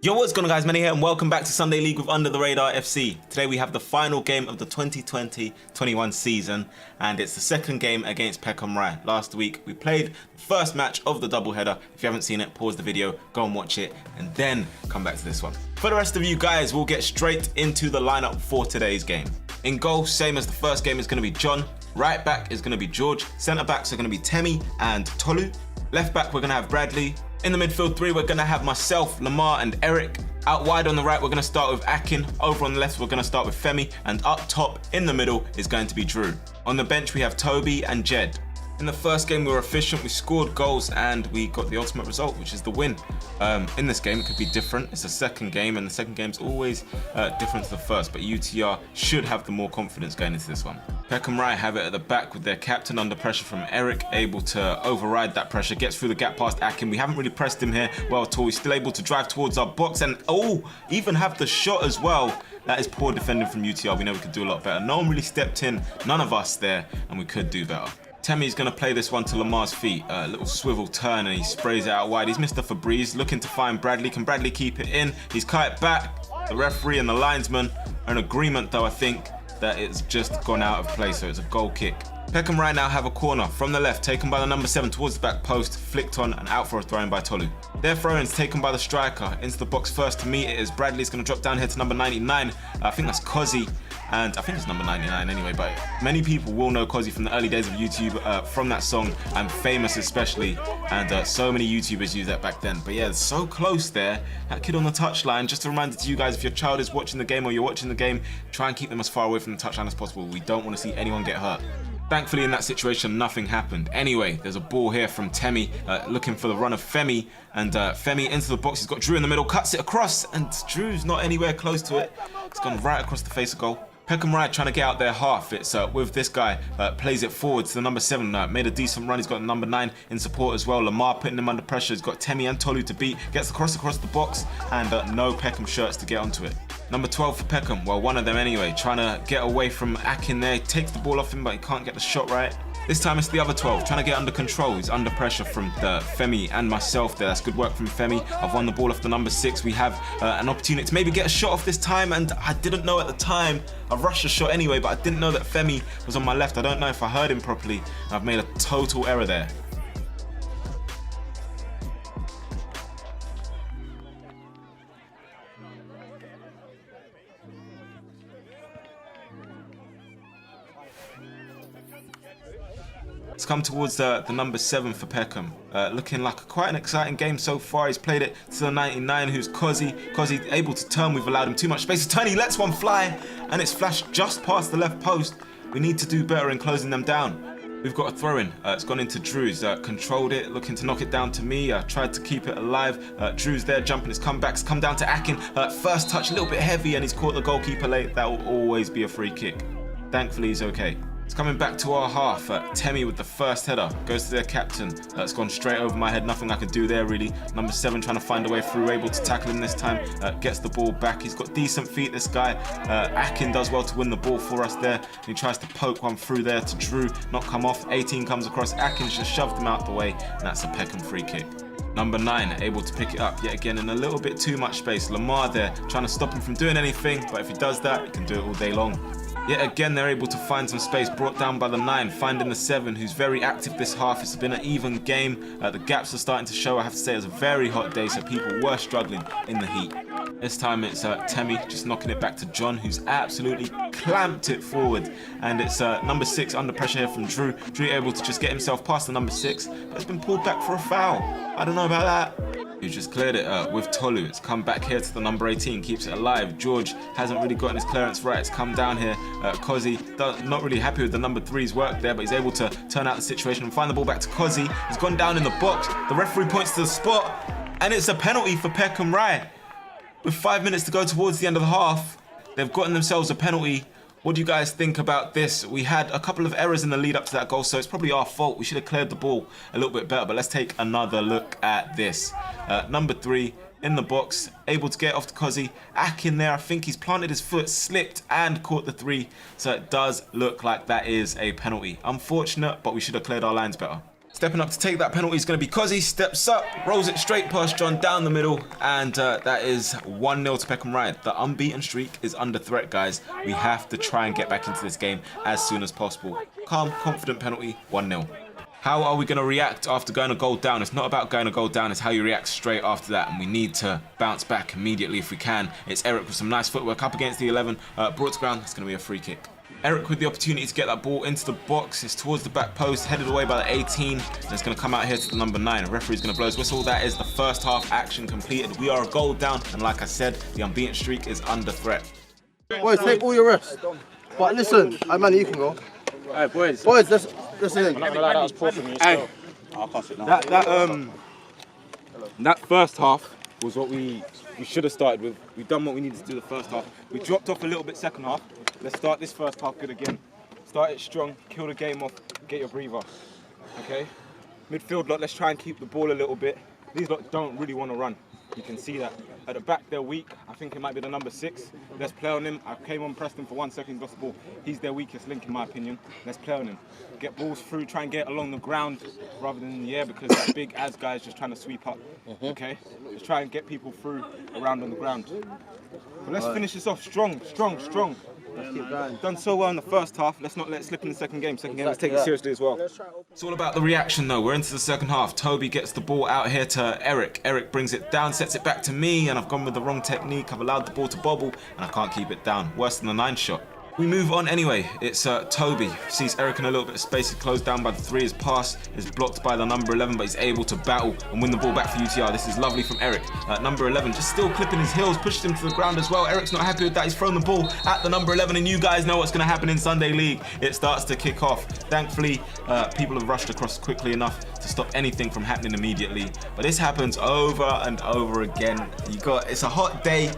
Yo, what's going on guys, Manny here and welcome back to Sunday League with Under the Radar FC. Today we have the final game of the 2020-21 season and it's the second game against Peckham Rye. Last week we played the first match of the doubleheader. If you haven't seen it, pause the video, go and watch it and then come back to this one. For the rest of you guys, we'll get straight into the lineup for today's game. In goal, same as the first game, is going to be John. Right back is going to be George. Centre backs are going to be Temi and Tolu. Left back we're going to have Bradley. In the midfield three, we're going to have myself, Lamar and Eric. Out wide on the right, we're going to start with Akin. Over on the left, we're going to start with Femi. And up top, in the middle, is going to be Drew. On the bench, we have Toby and Jed. In the first game, we were efficient, we scored goals, and we got the ultimate result, which is the win. In this game, it could be different. It's the second game, and the second game's always different to the first, but UTR should have the more confidence going into this one. Peckham Rye have it at the back with their captain under pressure from Eric, able to override that pressure, gets through the gap past Akin. We haven't really pressed him here well at all. He's still able to drive towards our box and, even have the shot as well. That is poor defending from UTR. We know we could do a lot better. No one really stepped in, none of us there, and we could do better. Temi's going to play this one to Lamar's feet. A little swivel turn and he sprays it out wide. He's Mr. Febreze, looking to find Bradley. Can Bradley keep it in? He's cut it back. The referee and the linesman are in agreement though, I think, that it's just gone out of play, so it's a goal kick. Peckham right now have a corner from the left, taken by the number 7 towards the back post, flicked on and out for a throw-in by Tolu. Their throw-in's taken by the striker. Into the box first to meet it is Bradley's going to drop down here to number 99. I think that's Kozzy. And I think it's number 99 anyway, but many people will know Kozzy from the early days of YouTube, from that song, I'm Famous especially, and so many YouTubers used that back then. But yeah, it's so close there, that kid on the touchline. Just a reminder to you guys, if your child is watching the game or you're watching the game, try and keep them as far away from the touchline as possible. We don't want to see anyone get hurt. Thankfully in that situation, nothing happened. Anyway, there's a ball here from Temi, looking for the run of Femi, and Femi into the box. He's got Drew in the middle, cuts it across, and Drew's not anywhere close to it. It's gone right across the face of goal. Peckham Rye trying to get out their half. It's with this guy, plays it forward to the number 7, made a decent run. He's got number 9 in support as well. Lamar putting him under pressure. He's got Temi and Tolu to beat. Gets the cross across the box and no Peckham shirts to get onto it. Number 12 for Peckham, well, one of them anyway, trying to get away from Akin there. He takes the ball off him, but he can't get the shot right. This time it's the other 12, trying to get under control. He's under pressure from Femi and myself there. That's good work from Femi. I've won the ball off the number 6. We have an opportunity to maybe get a shot off this time, and I didn't know at the time. I rushed a shot anyway, but I didn't know that Femi was on my left. I don't know if I heard him properly. I've made a total error there. It's come towards the number 7 for Peckham. Looking like quite an exciting game so far. He's played it to the 99, who's Kozzy. Kozzy able to turn. We've allowed him too much space to turn. He lets one fly, and it's flashed just past the left post. We need to do better in closing them down. We've got a throw-in. It's gone into Drew's. Controlled it, looking to knock it down to me. Tried to keep it alive. Drew's there jumping his comebacks. Come down to Akin. First touch a little bit heavy, and he's caught the goalkeeper late. That will always be a free kick. Thankfully, he's okay. It's coming back to our half. Temi with the first header goes to their captain. It's gone straight over my head. Nothing I could do there really. Number 7 trying to find a way through, able to tackle him this time. Gets the ball back. He's got decent feet, this guy. Akin does well to win the ball for us there. He tries to poke one through there to Drew. Not come off. 18 comes across. Akin's just shoved him out the way. And that's a Peckham free kick. Number 9 able to pick it up yet again in a little bit too much space. Lamar there trying to stop him from doing anything, but if he does that, he can do it all day long. Yet again, they're able to find some space, brought down by the 9, finding the 7, who's very active this half. It's been an even game. The gaps are starting to show. I have to say, it was a very hot day, so people were struggling in the heat. This time it's Temi just knocking it back to John, who's absolutely clamped it forward. And it's number 6 under pressure here from Drew. Drew able to just get himself past the number 6, but it's been pulled back for a foul. I don't know about that. He just cleared it with Tolu. It's come back here to the number 18, keeps it alive. George hasn't really gotten his clearance right. It's come down here. Kozzy, not really happy with the number 3's work there, but he's able to turn out the situation and find the ball back to Kozzy. He's gone down in the box. The referee points to the spot, and it's a penalty for Peckham Rye. With 5 minutes to go towards the end of the half, they've gotten themselves a penalty. What do you guys think about this? We had a couple of errors in the lead up to that goal, so it's probably our fault. We should have cleared the ball a little bit better, but let's take another look at this. Number 3 in the box, able to get off to Kozzy. Akin there, I think he's planted his foot, slipped and caught the 3. So it does look like that is a penalty. Unfortunate, but we should have cleared our lines better. Stepping up to take that penalty is going to be Cozzy. Steps up, rolls it straight past John down the middle, and that is 1-0 to Peckham Rye. The unbeaten streak is under threat, guys. We have to try and get back into this game as soon as possible. Calm, confident penalty, 1-0. How are we going to react after going a goal down? It's not about going a goal down, it's how you react straight after that, and we need to bounce back immediately if we can. It's Eric with some nice footwork up against the 11, brought to ground. It's going to be a free kick. Eric with the opportunity to get that ball into the box. It's towards the back post, headed away by the 18. And it's going to come out here to the number 9. The referee's going to blow his whistle. That is the first half action completed. We are a goal down, and like I said, the unbeaten streak is under threat. Boys, take all your refs. But listen, Manny, you can go. Hey, boys. Boys, listen. I'm not gonna lie, that was poor from you. Hey, I can't sit down. That first half was what we should have started with. We've done what we needed to do the first half. We dropped off a little bit second half. Let's start this first half good again. Start it strong, kill the game off, get your breather. Okay? Midfield lot, let's try and keep the ball a little bit. These lot don't really want to run. You can see that. At the back, they're weak. I think it might be the number 6. Let's play on him. I came on Preston for 1 second, lost the ball. He's their weakest link, in my opinion. Let's play on him. Get balls through, try and get along the ground rather than in the air, because that big as guy is just trying to sweep up. Okay? Just try and get people through around on the ground. But let's finish this off strong, strong, strong. We've done so well in the first half. Let's not let it slip in the second game. Second game, let's take it seriously as well. It's all about the reaction though. We're into the second half. Toby gets the ball out here to Eric. Eric brings it down, sets it back to me, and I've gone with the wrong technique. I've allowed the ball to bobble, and I can't keep it down. Worse than the 9 shot. We move on anyway. It's Toby. Sees Eric in a little bit of space. He's closed down by the 3. His pass is blocked by the number 11, but he's able to battle and win the ball back for UTR. This is lovely from Eric. Number 11 just still clipping his heels, pushes him to the ground as well. Eric's not happy with that. He's thrown the ball at the number 11, and you guys know what's going to happen in Sunday League. It starts to kick off. Thankfully, people have rushed across quickly enough to stop anything from happening immediately. But this happens over and over again. It's a hot day.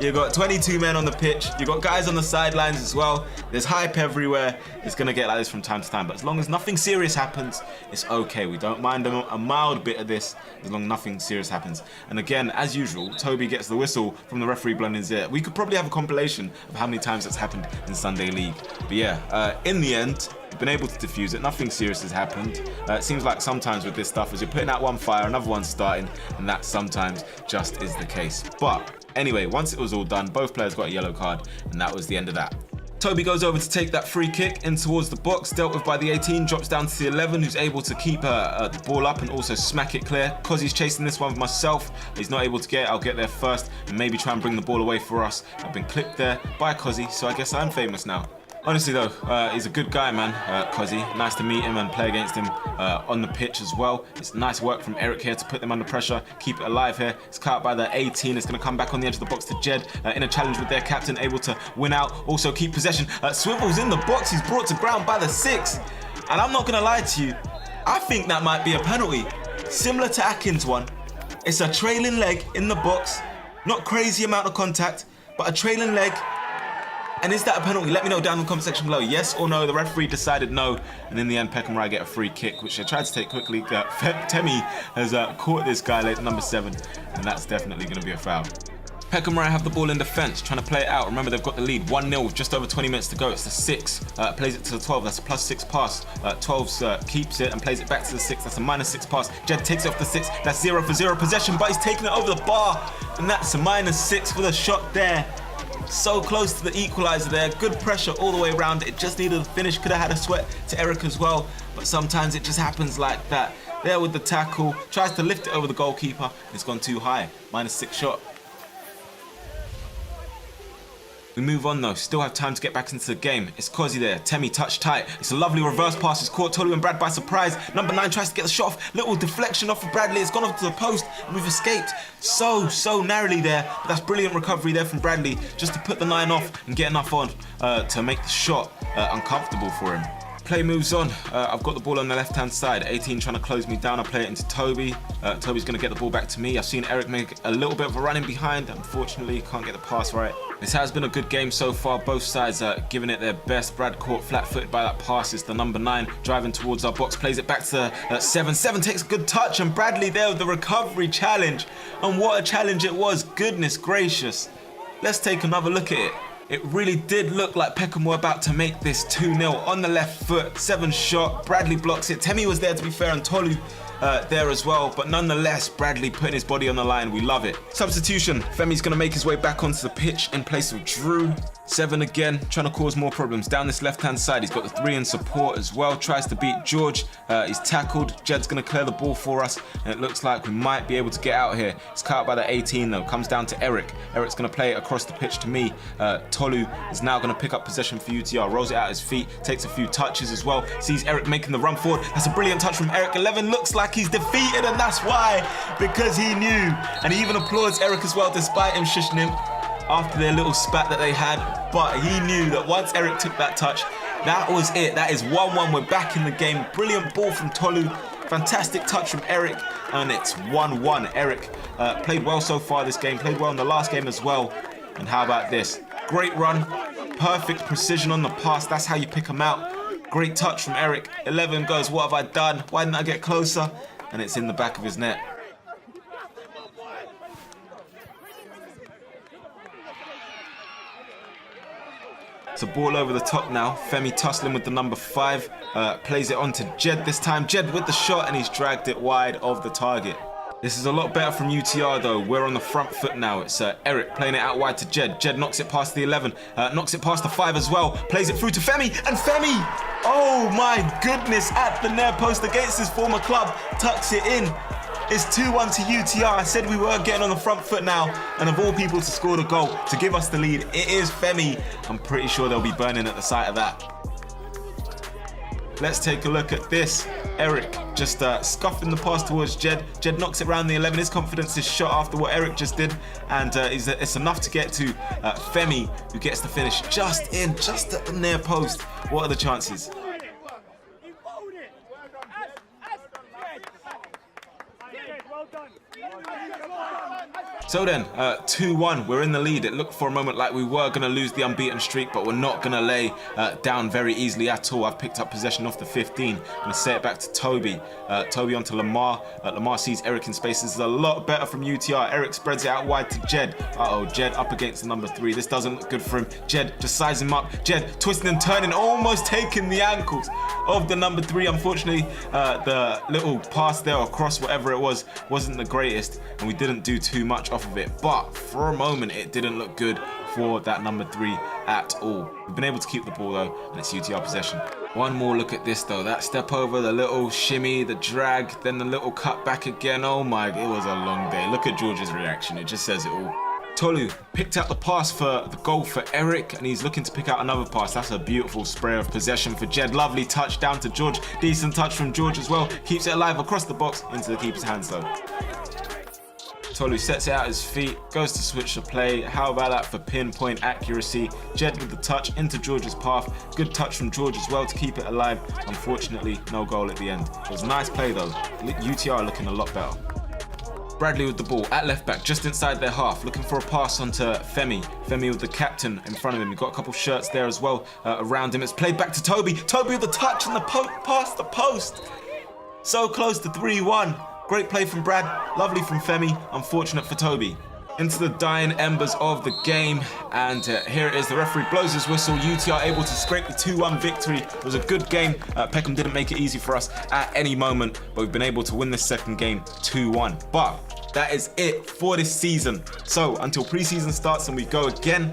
You've got 22 men on the pitch. You've got guys on the sidelines as well. There's hype everywhere. It's going to get like this from time to time. But as long as nothing serious happens, it's okay. We don't mind a mild bit of this as long as nothing serious happens. And again, as usual, Toby gets the whistle from the referee blowing his ear. We could probably have a compilation of how many times that's happened in Sunday League. But yeah, in the end, we've been able to defuse it. Nothing serious has happened. It seems like sometimes with this stuff, as you're putting out one fire, another one's starting, and that sometimes just is the case. But anyway, once it was all done, both players got a yellow card, and that was the end of that. Toby goes over to take that free kick in towards the box, dealt with by the 18, drops down to the 11, who's able to keep the ball up and also smack it clear. Cozzy's chasing this one for myself. He's not able to get it. I'll get there first and maybe try and bring the ball away for us. I've been clipped there by Cozzy, so I guess I'm famous now. Honestly though, he's a good guy, man, Cozzy. Nice to meet him and play against him on the pitch as well. It's nice work from Eric here to put them under pressure, keep it alive here. It's cut out by the 18. It's going to come back on the edge of the box to Jed in a challenge with their captain, able to win out, also keep possession. Swivel's in the box. He's brought to ground by the 6. And I'm not going to lie to you, I think that might be a penalty. Similar to Atkins' one. It's a trailing leg in the box. Not crazy amount of contact, but a trailing leg. And is that a penalty? Let me know down in the comment section below. Yes or no? The referee decided no. And in the end, Peckham Rye get a free kick, which they tried to take quickly. Temi has caught this guy late, number 7. And that's definitely going to be a foul. Peckham Rye have the ball in defence, trying to play it out. Remember, they've got the lead 1-0 with just over 20 minutes to go. It's the 6. Plays it to the 12. That's a +6 pass. 12 keeps it and plays it back to the 6. That's a -6 pass. Jed takes it off the 6. That's 0 for 0 possession, but he's taking it over the bar. And that's a -6 for the shot there. So close to the equaliser there. Good pressure all the way around. It just needed a finish. Could have had a sweat to Eric as well. But sometimes it just happens like that. There with the tackle. Tries to lift it over the goalkeeper. It's gone too high. -6 shot. We move on though, still have time to get back into the game. It's Cozzy there, Temi touch tight. It's a lovely reverse pass, it's caught Tolu and Brad by surprise. Number 9 tries to get the shot off, little deflection off of Bradley. It's gone off to the post and we've escaped so narrowly there. But that's brilliant recovery there from Bradley, just to put the 9 off and get enough on to make the shot uncomfortable for him. Play moves on. I've got the ball on the left-hand side. 18 trying to close me down. I play it into Toby. Toby's going to get the ball back to me. I've seen Eric make a little bit of a run in behind. Unfortunately, can't get the pass right. This has been a good game so far. Both sides are giving it their best. Brad caught flat-footed by that pass. It's the number 9 driving towards our box. Plays it back to 7. 7 takes a good touch, and Bradley there with the recovery challenge. And what a challenge it was. Goodness gracious. Let's take another look at it. It really did look like Peckham were about to make this 2-0 on the left foot. 7 shot, Bradley blocks it. Temi was there to be fair, and Tolu there as well, but nonetheless, Bradley putting his body on the line. We love it. Substitution. Femi's going to make his way back onto the pitch in place of Drew. 7 again, trying to cause more problems down this left-hand side. He's got the 3 in support as well. Tries to beat George. He's tackled. Jed's going to clear the ball for us, and it looks like we might be able to get out here. It's cut out by the 18 though. Comes down to Eric. Eric's going to play it across the pitch to me. Tolu is now going to pick up possession for UTR. Rolls it out his feet. Takes a few touches as well. Sees Eric making the run forward. That's a brilliant touch from Eric. 11 looks like he's defeated, and that's why, because he knew. And he even applauds Eric as well, despite him shushing him after their little spat that they had. But he knew that once Eric took that touch, that was it. That is 1-1. We're back in the game. Brilliant ball from Tolu. Fantastic touch from Eric. And it's 1-1. Eric played well so far this game. Played well in the last game as well. And how about this? Great run. Perfect precision on the pass. That's how you pick them out. Great touch from Eric. 11 goes, what have I done? Why didn't I get closer? And it's in the back of his net. It's a ball over the top now. Femi tussling with the number 5. Plays it on to Jed this time. Jed with the shot, and he's dragged it wide of the target. This is a lot better from UTR though. We're on the front foot now. It's Eric playing it out wide to Jed. Jed knocks it past the 11. Knocks it past the 5 as well. Plays it through to Femi. And Femi, oh my goodness, at the near post against his former club. Tucks it in. It's 2-1 to UTR. I said we were getting on the front foot now, and of all people to score the goal, to give us the lead, it is Femi. I'm pretty sure they'll be burning at the sight of that. Let's take a look at this. Eric just scuffing the pass towards Jed. Jed knocks it around the 11. His confidence is shot after what Eric just did, and it's enough to get to Femi, who gets the finish just at the near post. What are the chances? So then, 2-1, we're in the lead. It looked for a moment like we were going to lose the unbeaten streak, but we're not going to lay down very easily at all. I've picked up possession off the 15. I'm going to set it back to Toby. Toby onto Lamar. Lamar sees Eric in space. This is a lot better from UTR. Eric spreads it out wide to Jed. Uh-oh, Jed up against the number 3. This doesn't look good for him. Jed just sizing him up. Jed twisting and turning, almost taking the ankles of the number 3. Unfortunately, the little pass there or cross, whatever it was, wasn't the greatest, and we didn't do too much off of it. But for a moment, it didn't look good for that number 3 at all. We've been able to keep the ball though, and it's UTR possession. One more look at this though. That step over, the little shimmy, the drag, then the little cut back again. Oh my, it was a long day. Look at George's reaction. It just says it all. Tolu picked out the pass for the goal for Eric, and he's looking to pick out another pass. That's a beautiful spray of possession for Jed. Lovely touch down to George. Decent touch from George as well. Keeps it alive across the box into the keeper's hands though. Tolu sets it out his feet, goes to switch the play. How about that for pinpoint accuracy? Jed with the touch into George's path. Good touch from George as well to keep it alive. Unfortunately, no goal at the end. It was a nice play though. UTR looking a lot better. Bradley with the ball at left back, just inside their half, looking for a pass onto Femi. Femi with the captain in front of him. He's got a couple shirts there as well around him. It's played back to Toby. Toby with the touch and the past the post. So close to 3-1. Great play from Brad, lovely from Femi, unfortunate for Toby. Into the dying embers of the game, and here it is. The referee blows his whistle. UTR able to scrape the 2-1 victory. It was a good game. Peckham didn't make it easy for us at any moment, but we've been able to win this second game 2-1. But that is it for this season. So until pre-season starts and we go again,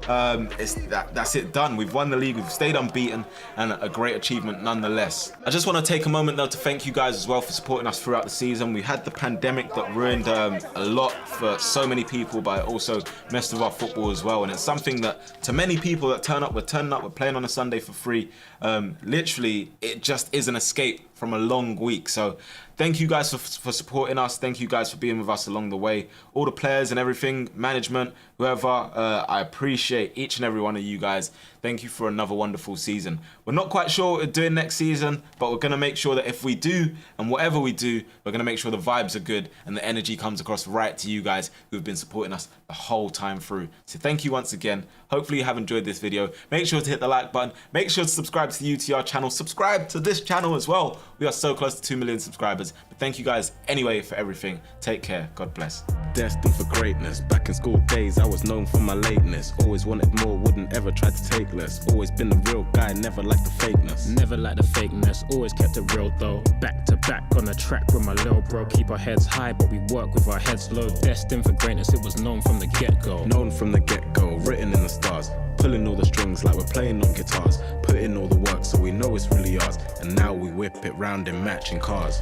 that's it, done. We've won the league, we've stayed unbeaten, and a great achievement nonetheless. I just want to take a moment though to thank you guys as well for supporting us throughout the season. We had the pandemic that ruined a lot for so many people, but it also messed with our football as well, and it's something that to many people that we're turning up, we're playing on a Sunday for free. Literally, it just is an escape from a long week. So thank you guys for supporting us. Thank you guys for being with us along the way. All the players and everything, management, whoever, I appreciate each and every one of you guys. Thank you for another wonderful season. We're not quite sure what we're doing next season, but we're going to make sure that if we do, and whatever we do, we're going to make sure the vibes are good and the energy comes across right to you guys who've been supporting us the whole time through. So thank you once again. Hopefully you have enjoyed this video. Make sure to hit the like button. Make sure to subscribe to the UTR channel. Subscribe to this channel as well. We are so close to 2 million subscribers. others. But thank you guys anyway for everything. Take care. God bless. Destined for greatness. Back in school days, I was known for my lateness. Always wanted more, wouldn't ever try to take less. Always been a real guy, never liked the fakeness. Never liked the fakeness, always kept it real though. Back to back on the track with my little bro. Keep our heads high, but we work with our heads low. Destined for greatness, it was known from the get-go. Known from the get-go, written in the stars. Pulling all the strings like we're playing on guitars. Put in all the work so we know it's really ours. And now we whip it round in matching cars.